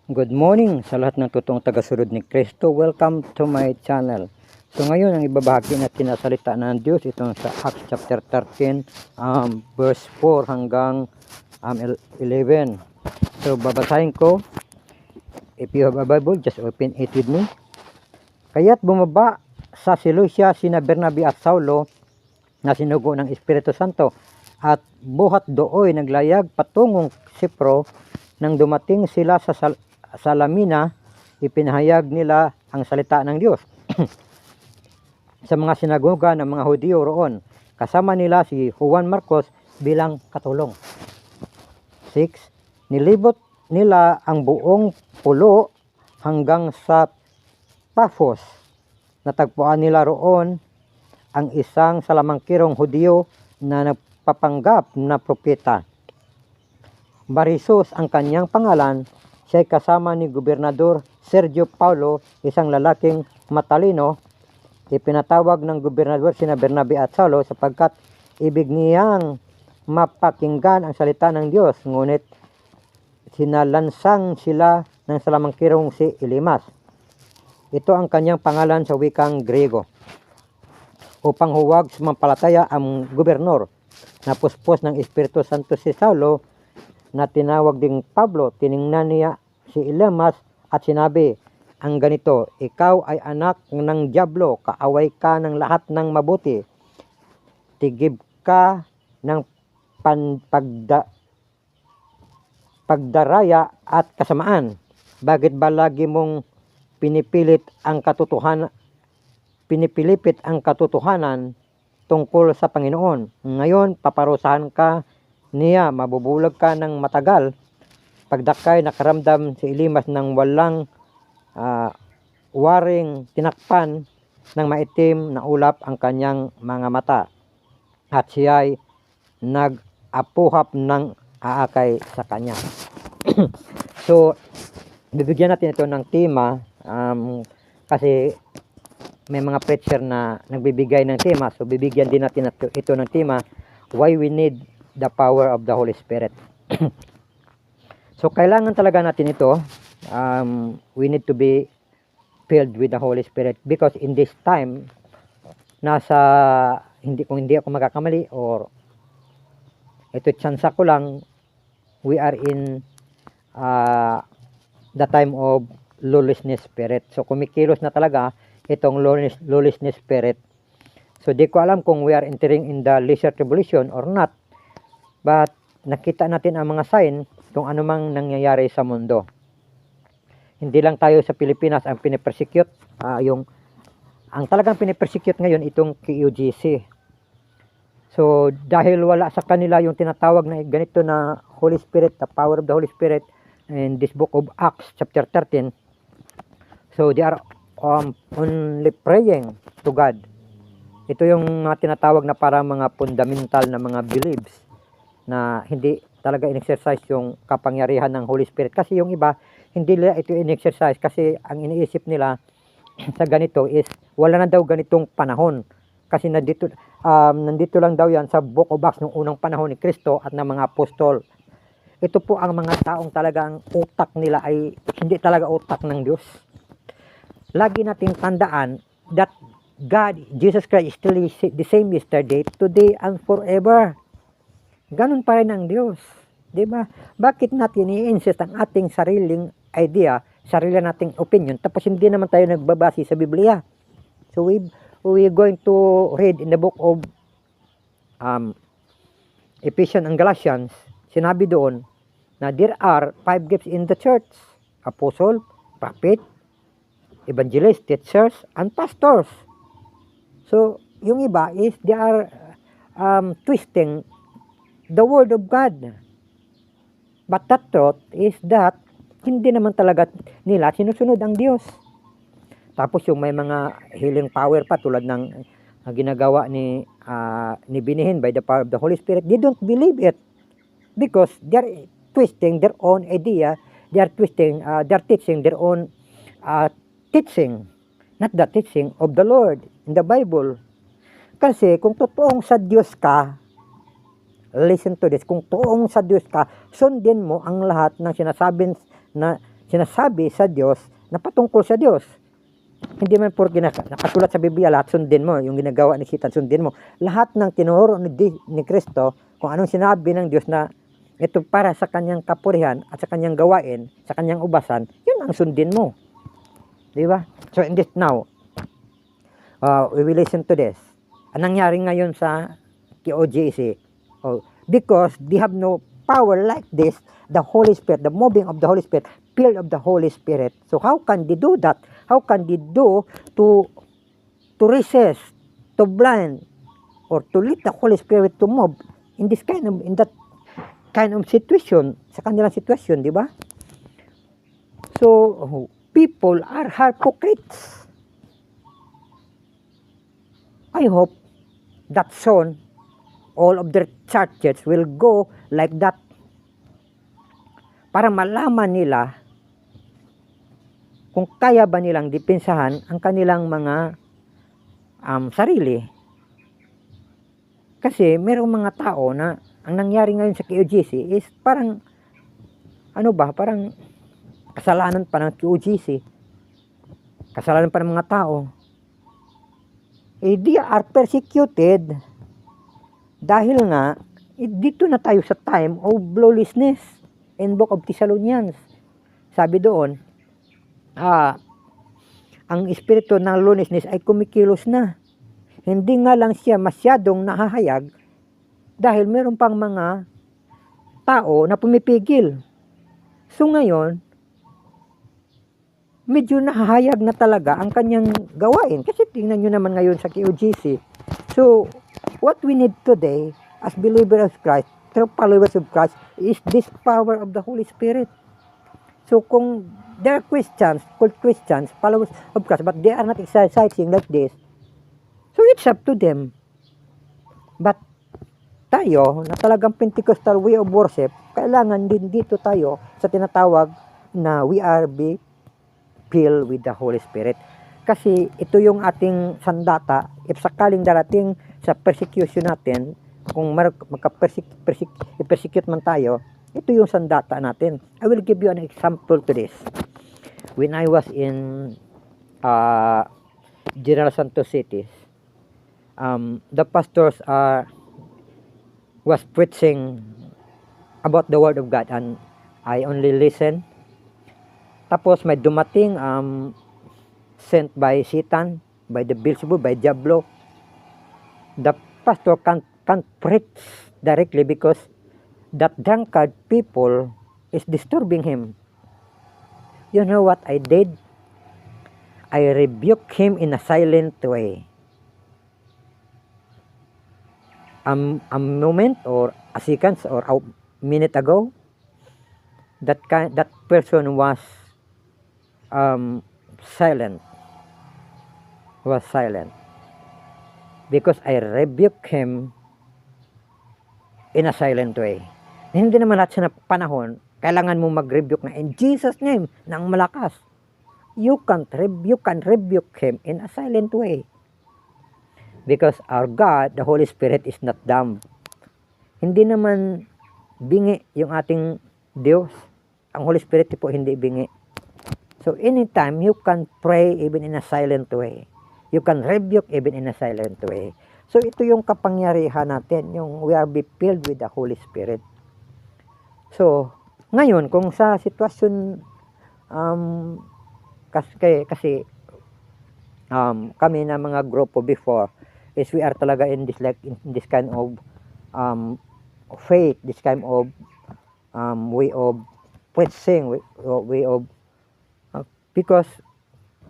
Good morning sa lahat ng totoong tagasunod ni Kristo. Welcome to my channel. So ngayon ang ibabahagi natin na salita ng Diyos itong sa Acts chapter 13 verse 4 hanggang 11. So babasahin ko. If you have a Bible, just open it with me. Kaya't bumaba sa Seleucia sina Bernabe at Saulo na sinugo ng Espiritu Santo at buhat dooy naglayag patungong Sipro. Nang dumating sila sa Salamina, ipinahayag nila ang salita ng Diyos sa mga sinagoga ng mga Hudyo roon. Kasama nila si Juan Marcos bilang katulong. 6. Nilibot nila ang buong pulo hanggang sa Paphos. Natagpuan nila roon ang isang salamangkirong Hudyo na nagpapanggap na propeta. Barisus ang kanyang pangalan. Siya'y kasama ni Gobernador Sergio Paulo, isang lalaking matalino. Ipinatawag ng gobernador sina Bernabe at Saulo sapagkat ibig niyang mapakinggan ang salita ng Diyos. Ngunit sinalansang sila ng salamangkirong si Elimas. Ito ang kanyang pangalan sa wikang Grego. Upang huwag sumampalataya ang gobernador, napuspos ng Espiritu Santo si Saulo na tinawag ding Pablo. Tiningnan niya si Elimas at sinabi ang ganito, ikaw ay anak ng dyablo, kaaway ka ng lahat ng mabuti, tigib ka ng pagdaraya at kasamaan. Bakit ba lagi mong pinipilipit ang katotohanan tungkol sa Panginoon? Ngayon paparusahan ka niya, mabubulag ka ng matagal. Pagdakay nakaramdam si Elimas ng walang waring tinakpan ng maitim na ulap ang kanyang mga mata. At siya'y nag-apuhap ng aakay sa kanya. So, bibigyan natin ito ng tema kasi may mga preacher na nagbibigay ng tema. So, bibigyan din natin ito ng tema, why we need the power of the Holy Spirit. So kailangan talaga natin ito. We need to be filled with the Holy Spirit because in this time kung hindi ako magkakamali or ito tsansa ko lang, we are in the time of lawlessness spirit. So kumikilos na talaga itong lawlessness spirit. So di ko alam kung we are entering in the lesser tribulation or not. But nakita natin ang mga sign kung ano mang nangyayari sa mundo. Hindi lang tayo sa Pilipinas ang pinipersecute. Ang talagang pinipersecute ngayon itong KUGC. So dahil wala sa kanila yung tinatawag na ganito na Holy Spirit, the power of the Holy Spirit in this book of Acts chapter 13. So they are only praying to God. Ito yung mga tinatawag na parang mga fundamental na mga beliefs na hindi talaga in-exercise yung kapangyarihan ng Holy Spirit. Kasi yung iba, hindi nila ito in-exercise kasi ang iniisip nila sa ganito is wala na daw ganitong panahon. Kasi nandito lang daw yan sa Book of Acts nung unang panahon ni Kristo at ng mga apostol. Ito po ang mga taong talagang utak nila ay hindi talaga utak ng Diyos. Lagi nating tandaan that God, Jesus Christ is still the same yesterday, today, and forever. Ganun pa rin ang Diyos. Diba? Bakit natin i-insist ang ating sariling idea, sarili nating opinion, tapos hindi naman tayo nagbabase sa Biblia? So we're going to read in the book of Ephesians and Galatians. Sinabi doon na there are 5 gifts in the church: apostle, prophet, evangelist, teachers, and pastors. So yung iba is they are twisting the word of God. But the truth is that hindi naman talaga nila sinusunod ang Diyos. Tapos yung may mga healing power pa tulad ng ginagawa ni Binihin by the power of the Holy Spirit, they don't believe it because they're twisting their own idea, they're teaching their own teaching, not the teaching of the Lord in the Bible. Kasi kung totoong sa Diyos ka, listen to this, kung toong sa Diyos ka, sundin mo ang lahat ng sinasabing na sinasabi sa Diyos na patungkol sa Diyos. Hindi man porque nakasulat sa Biblia, lahat sundin mo. Yung ginagawa ni Satan, sundin mo. Lahat ng tinuro ni Kristo, kung anong sinabi ng Diyos na ito para sa kanyang kapurihan at sa kanyang gawain, sa kanyang ubasan, yun ang sundin mo. Di ba? So in this now, we will listen to this. Anong nangyari ngayon sa KOJC? Because they have no power like this, the Holy Spirit, the moving of the Holy Spirit, filled of the Holy Spirit. So how can they do that? How can they do to resist, to blind, or to let the Holy Spirit to move in this in that kind of situation, sa kanilang sitwasyon, di ba? So, people are hypocrites. I hope that soon, all of their churches will go like that para malaman nila kung kaya ba nilang depensahan ang kanilang mga sarili. Kasi merong mga tao na ang nangyari ngayon sa KOJC is parang parang kasalanan pa ng KOJC, kasalanan pa ng mga tao. They are persecuted dahil nga dito na tayo sa time of lawlessness in Book of Thessalonians. Sabi doon, ang espiritu ng lawlessness ay kumikilos na. Hindi nga lang siya masyadong nahahayag dahil meron pang mga tao na pumipigil. So ngayon, medyo nahahayag na talaga ang kanyang gawain. Kasi tingnan nyo naman ngayon sa KOJC. So, what we need today as believers of Christ, true followers of Christ, is this power of the Holy Spirit. So kung there are Christians, called Christians, followers of Christ, but they are not exercising like this, so it's up to them. But tayo, na talagang Pentecostal way of worship, kailangan din dito tayo sa tinatawag na we are be filled with the Holy Spirit. Kasi ito yung ating sandata, if sakaling darating sa persecution natin, kung persecute man tayo, ito yung sandata natin. I will give you an example to this. When I was in General Santos City, the pastors was preaching about the Word of God and I only listen. Tapos may dumating sent by Satan, by the Beelzebub, by Diablo. The pastor can't preach directly because that drunkard people is disturbing him. You know what I did? I rebuked him in a silent way. A moment or a second or a minute ago, that person was silent. Because I rebuked him in a silent way. Hindi naman lahat sa panahon kailangan mo mag-rebuke na in Jesus name nang malakas. You can rebuke him in a silent way. Because our God, the Holy Spirit, is not dumb. Hindi naman bingi yung ating Diyos. Ang Holy Spirit po hindi bingi. So anytime you can pray even in a silent way. You can rebuke even in a silent way. So ito yung kapangyarihan natin, yung we are be filled with the Holy Spirit. So ngayon kung sa sitwasyon kasi kami na mga grupo before is we are talaga in this kind of faith, this kind of way of preaching, way of because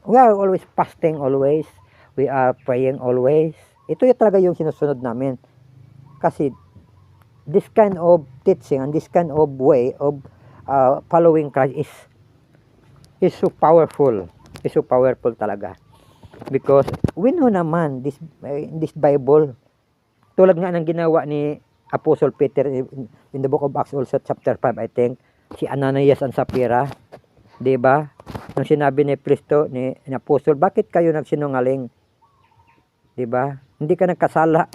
we are always fasting always, we are praying always. Ito yung talaga yung sinusunod namin. Kasi this kind of teaching and this kind of way of following Christ is so powerful. Is so powerful talaga. Because we know naman this Bible, tulad nga ng ginawa ni Apostle Peter in the book of Acts also chapter 5 I think, si Ananias and Sapphira, 'di ba? Nung sinabi ni Kristo ni Apostle, bakit kayo nagsinungaling? 'Di ba? Hindi ka nagkasala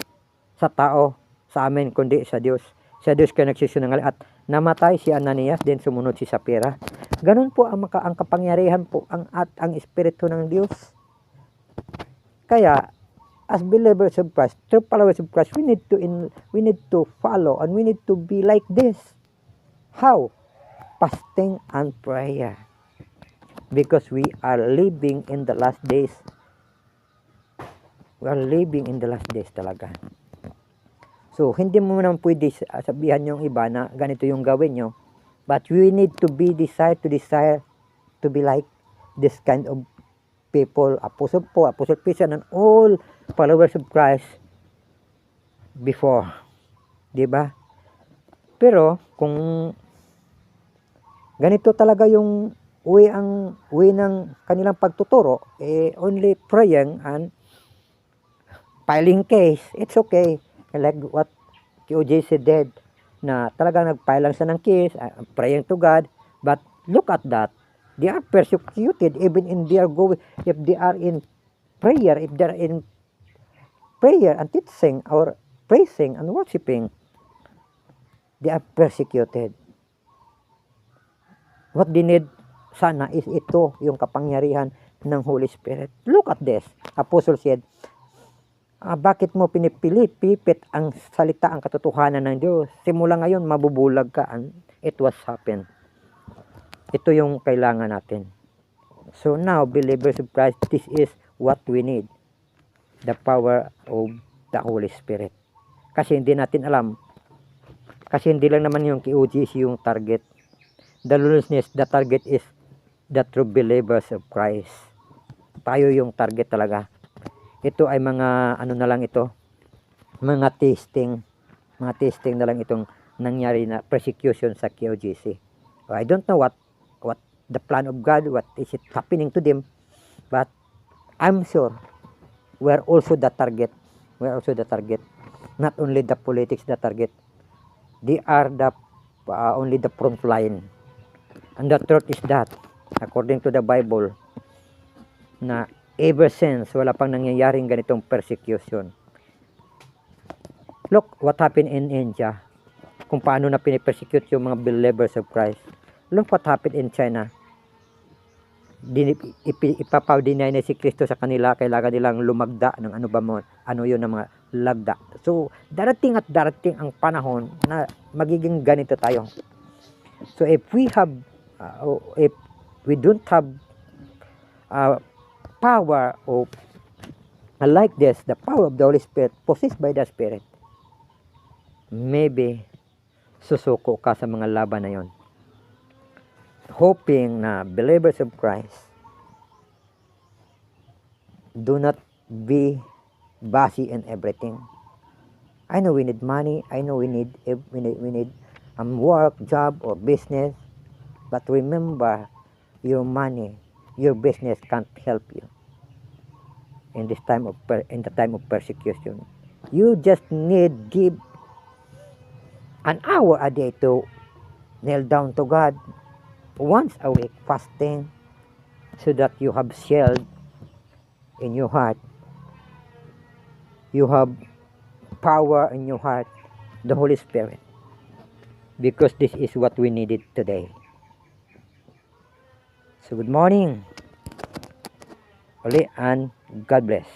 sa tao, sa amin kundi sa Diyos. Sa Diyos ka nagsisinungaling at namatay si Ananias, then sumunod si Sapphira. Ganun po ang kapangyarihan po ang espiritu ng Diyos. Kaya as believers of Christ, true followers of Christ, we need to follow and we need to be like this. How? Fasting and prayer. Because we are living in the last days. We are living in the last days talaga. So, hindi mo naman pwede sabihan yung iba na ganito yung gawin nyo. But we need to desire to be like this kind of people, Apostle Paul, Apostle Peter, and all followers of Christ before. Diba? Pero, kung ganito talaga yung way ng kanilang pagtuturo, only praying and filing case, it's okay. Like what QJC did, na talagang nag-file lang siya ng case, praying to God, but look at that, they are persecuted even in their if they are in prayer, and teaching or praising and worshiping, they are persecuted. What they need sana is ito, yung kapangyarihan ng Holy Spirit. Look at this. Apostle said, bakit mo pipit ang salita, ang katotohanan ng Diyos? Simula ngayon, mabubulag ka. And it was happened. Ito yung kailangan natin. So now, believers of Christ, this is what we need. The power of the Holy Spirit. Kasi hindi natin alam. Kasi hindi lang naman yung KOGC yung target. The lawlessness, the target is the true believers of Christ. Tayo yung target talaga. Ito ay mga ano na lang ito, mga testing na lang itong nangyari na persecution sa KOGC. I don't know what the plan of God, what is it happening to them, but I'm sure we're also the target. Not only the politics the target, they are the only the front line. And the truth is that, according to the Bible, na ever since, wala pang nangyayaring ganitong persecution. Look what happened in India. Kung paano na pinipersecute yung mga believers of Christ. Look what happened in China. Ipapadinay na si Kristo sa kanila, kailangan nilang lumagda ng ano yun ng mga lagda. So, darating ang panahon na magiging ganito tayo. So, if we don't have power of like this, the power of the Holy Spirit, possessed by the Spirit, maybe susuko ka sa mga laban na yon. Hoping na believers of Christ do not be bossy in everything. I know we need money, I know we need work, job, or business, but remember, your money, your business can't help you in the time of persecution. You just need give an hour a day to kneel down to God, once a week fasting, so that you have shield in your heart, you have power in your heart, the Holy Spirit, because this is what we needed today. So good morning, and God bless.